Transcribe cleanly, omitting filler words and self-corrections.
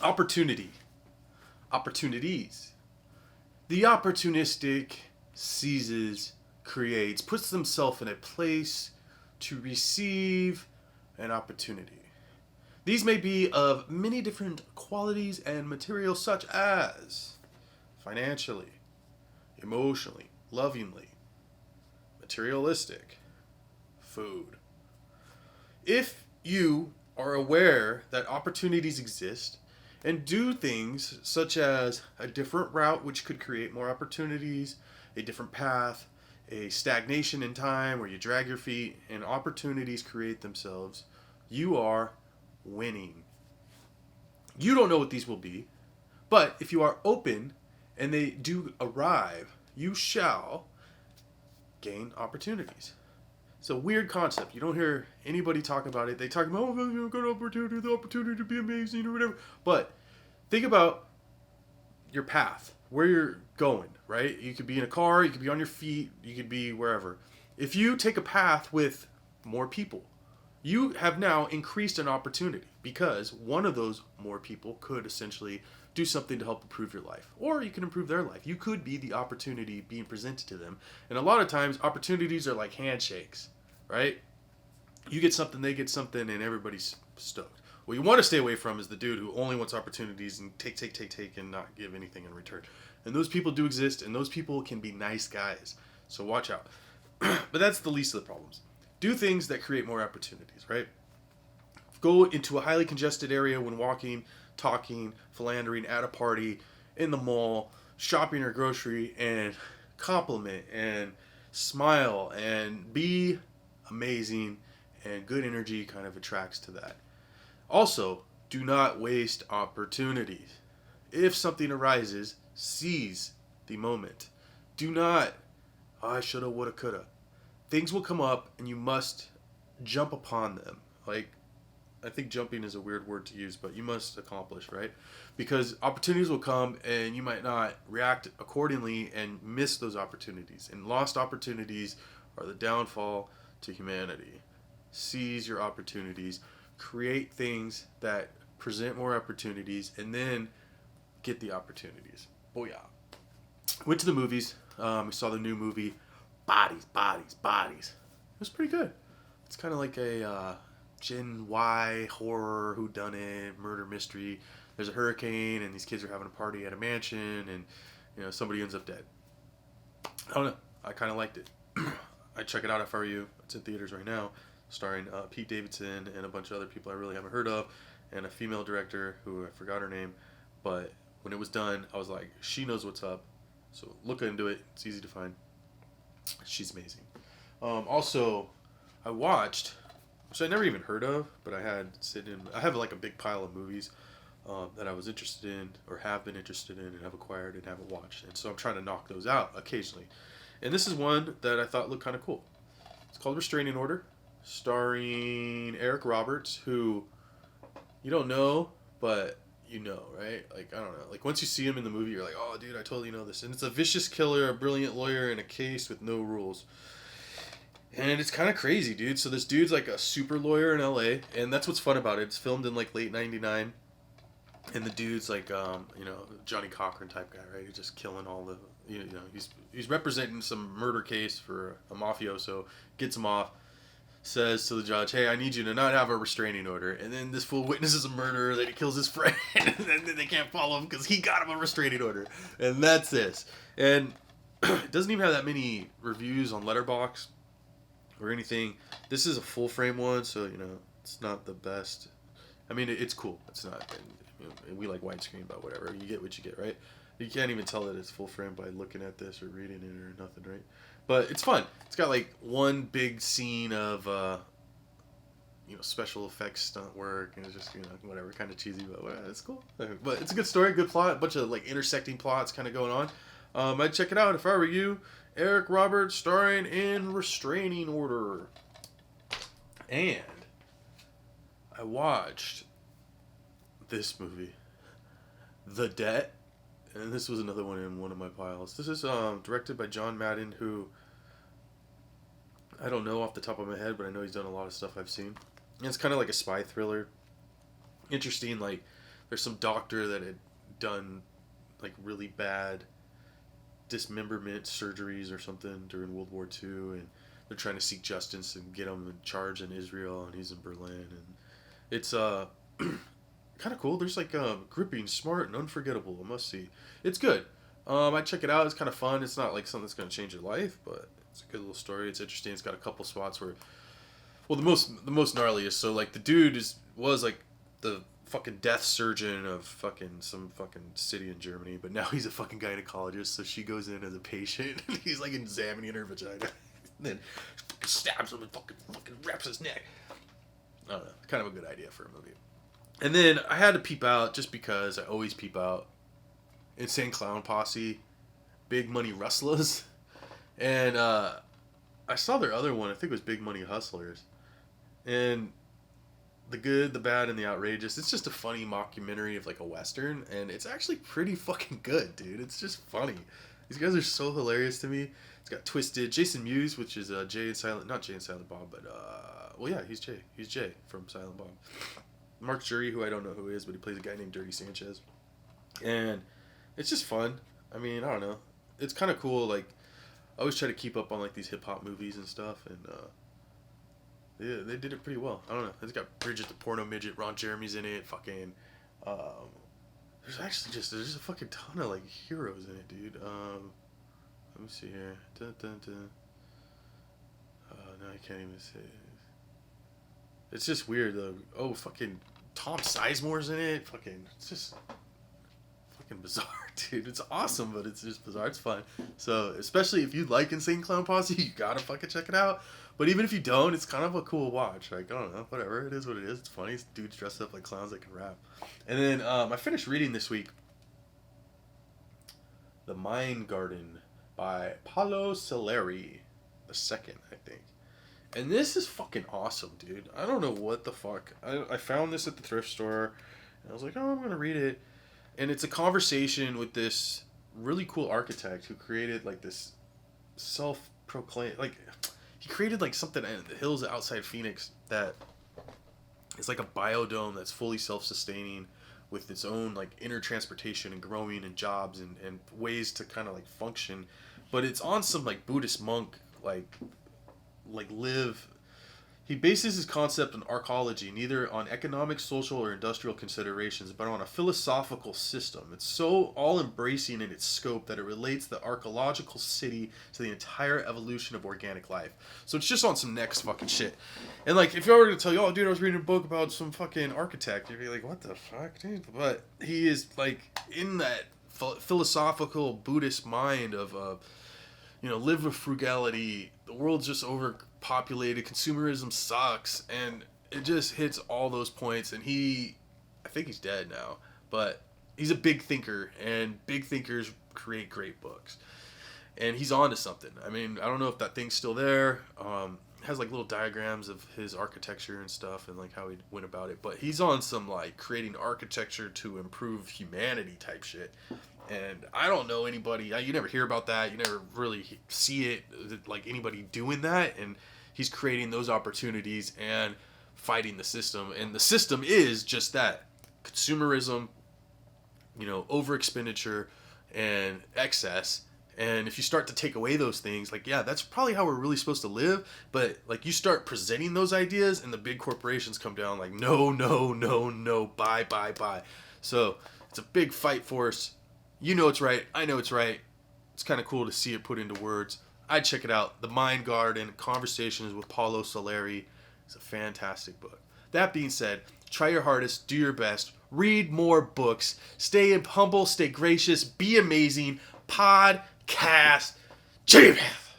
Opportunity. Opportunities. The opportunistic seizes, creates, puts themselves in a place to receive an opportunity. These may be of many different qualities and materials, such as financially, emotionally, lovingly, materialistic, food. If you are aware that opportunities exist and do things such as a different route, which could create more opportunities, a different path, a stagnation in time where you drag your feet and opportunities create themselves, you are winning. You don't know what these will be, but if you are open and they do arrive, you shall gain opportunities. It's a weird concept. You don't hear anybody talk about it. They talk about, oh, you got opportunity, the opportunity to be amazing or whatever. But think about your path, where you're going, right? You could be in a car, you could be on your feet, you could be wherever. If you take a path with more people, you have now increased an opportunity because one of those more people could essentially do something to help improve your life, or you can improve their life. You could be the opportunity being presented to them. And a lot of times opportunities are like handshakes, right? You get something, they get something, and everybody's stoked. What you want to stay away from is the dude who only wants opportunities and take and not give anything in return. And those people do exist, and those people can be nice guys, so watch out. But that's the least of the problems. Do things that create more opportunities, right? Go into a highly congested area when walking, talking, philandering at a party, in the mall, shopping or grocery, and compliment and smile and be amazing, and good energy kind of attracts to that. Also, do not waste opportunities. If something arises, seize the moment. Do not, oh, I shoulda, woulda, coulda. Things will come up and you must jump upon them. Like, I think jumping is a weird word to use, but you must accomplish, right? Because opportunities will come and you might not react accordingly and miss those opportunities. And lost opportunities are the downfall to humanity. Seize your opportunities, create things that present more opportunities, and then get the opportunities. Booyah. Went to the movies. We saw the new movie, Bodies, Bodies, Bodies. It was pretty good. It's kind of like a Gen Y horror, whodunit, murder mystery. There's a hurricane, and these kids are having a party at a mansion, and somebody ends up dead. I don't know. I kind of liked it. I'd check it out if I were you. It's in theaters right now, starring Pete Davidson and a bunch of other people I really haven't heard of, and a female director who I forgot her name. But when it was done, I was like, she knows what's up. So look into it. It's easy to find. She's amazing. Also, I watched, which I never even heard of, but I have like a big pile of movies that I was interested in or have been interested in and have acquired and haven't watched. And so I'm trying to knock those out occasionally. And this is one that I thought looked kind of cool. It's called Restraining Order, starring Eric Roberts, who you don't know, but you know, right? Like, I don't know. Like, once you see him in the movie, you're like, oh, dude, I totally know this. And it's a vicious killer, a brilliant lawyer in a case with no rules. And it's kind of crazy, dude. So this dude's like a super lawyer in LA, and that's what's fun about it. It's filmed in like late '99, and the dude's like, Johnny Cochran type guy, right? He's just killing all the, he's representing some murder case for a mafioso, gets him off, says to the judge, hey, I need you to not have a restraining order. And then this fool witnesses a murder, then he kills his friend, and then they can't follow him because he got him a restraining order. And that's this. And it doesn't even have that many reviews on Letterboxd or anything. This is a full frame one, so, it's not the best. I mean, it's cool. It's not. And we like widescreen, but whatever. You get what you get, right? You can't even tell that it's full frame by looking at this or reading it or nothing, right? But it's fun. It's got like one big scene of, special effects stunt work, and it's just, whatever, kind of cheesy, but whatever, it's cool. But it's a good story, good plot, a bunch of like intersecting plots kind of going on. I'd check it out if I were you. Eric Roberts starring in Restraining Order. And I watched this movie, The Debt. And this was another one in one of my piles. This is directed by John Madden, who I don't know off the top of my head, but I know he's done a lot of stuff I've seen. And it's kind of like a spy thriller. Interesting, like, there's some doctor that had done like really bad dismemberment surgeries or something during World War II, and they're trying to seek justice and get him in charge in Israel, and he's in Berlin, and it's kind of cool. There's like gripping, smart, and unforgettable. A must see. It's good. I check it out. It's kind of fun. It's not like something that's gonna change your life, but it's a good little story. It's interesting. It's got a couple spots where, well, the most gnarliest. So like the dude was like the fucking death surgeon of fucking some fucking city in Germany, but now he's a fucking gynecologist. So she goes in as a patient, and he's like examining her vagina, and then stabs him and fucking wraps his neck. I don't know. Kind of a good idea for a movie. And then I had to peep out, just because I always peep out, Insane Clown Posse, Big Money Rustlas, and I saw their other one. I think it was Big Money Hustlers, and the good, the bad, and the outrageous. It's just a funny mockumentary of like a western, and it's actually pretty fucking good, dude. It's just funny. These guys are so hilarious to me. It's got Twisted, Jason Mewes, which is Jay and Silent, not Jay and Silent Bob, but well, yeah, he's Jay. He's Jay from Silent Bob. Mark Jury, who I don't know who he is, but he plays a guy named Dirty Sanchez, and it's just fun. I mean, I don't know. It's kind of cool. Like, I always try to keep up on like these hip hop movies and stuff, and yeah, they did it pretty well. I don't know. It's got Bridget the Porno Midget, Ron Jeremy's in it. Fucking, there's actually there's a fucking ton of like heroes in it, dude. Let me see here. Dun, dun, dun. No, I can't even say it. It's just weird though. Oh, fucking Tom Sizemore's in it. Fucking, it's just fucking bizarre, dude. It's awesome, but it's just bizarre. It's fun. So, especially if you like Insane Clown Posse, you gotta fucking check it out. But even if you don't, it's kind of a cool watch. Like, I don't know, whatever. It is what it is. It's funny. It's dudes dressed up like clowns that can rap. And then I finished reading this week The Mind Garden by Paolo Soleri the second, I think. And this is fucking awesome, dude. I don't know what the fuck. I found this at the thrift store, and I was like, oh, I'm going to read it. And it's a conversation with this really cool architect who created, like, this self-proclaimed... Like, he created, like, something in the hills outside Phoenix that is like a biodome that's fully self-sustaining with its own, like, inner transportation and growing and jobs and ways to kind of, like, function. But it's on some, like, Buddhist monk, like live. He bases his concept on arcology, neither on economic, social, or industrial considerations, but on a philosophical system. It's so all-embracing in its scope that it relates the archaeological city to the entire evolution of organic life. So it's just on some next fucking shit. And like, if I were to tell you, oh dude, I was reading a book about some fucking architect, you'd be like, what the fuck, dude? But he is like in that philosophical Buddhist mind of live with frugality. The world's just overpopulated. Consumerism sucks. And it just hits all those points. And I think he's dead now, but he's a big thinker, and big thinkers create great books. And he's on to something. I mean, I don't know if that thing's still there. It has like little diagrams of his architecture and stuff and like how he went about it. But he's on some like creating architecture to improve humanity type shit. And I don't know anybody, you never hear about that, you never really see it, like anybody doing that, and he's creating those opportunities and fighting the system, and the system is just that, consumerism, over expenditure and excess, and if you start to take away those things, like, yeah, that's probably how we're really supposed to live, but like you start presenting those ideas, and the big corporations come down like, no, bye. So, it's a big fight for us. You know it's right. I know it's right. It's kind of cool to see it put into words. I'd check it out. The Mind Garden, Conversations with Paolo Soleri. It's a fantastic book. That being said, try your hardest. Do your best. Read more books. Stay humble. Stay gracious. Be amazing. Podcast Jebuth.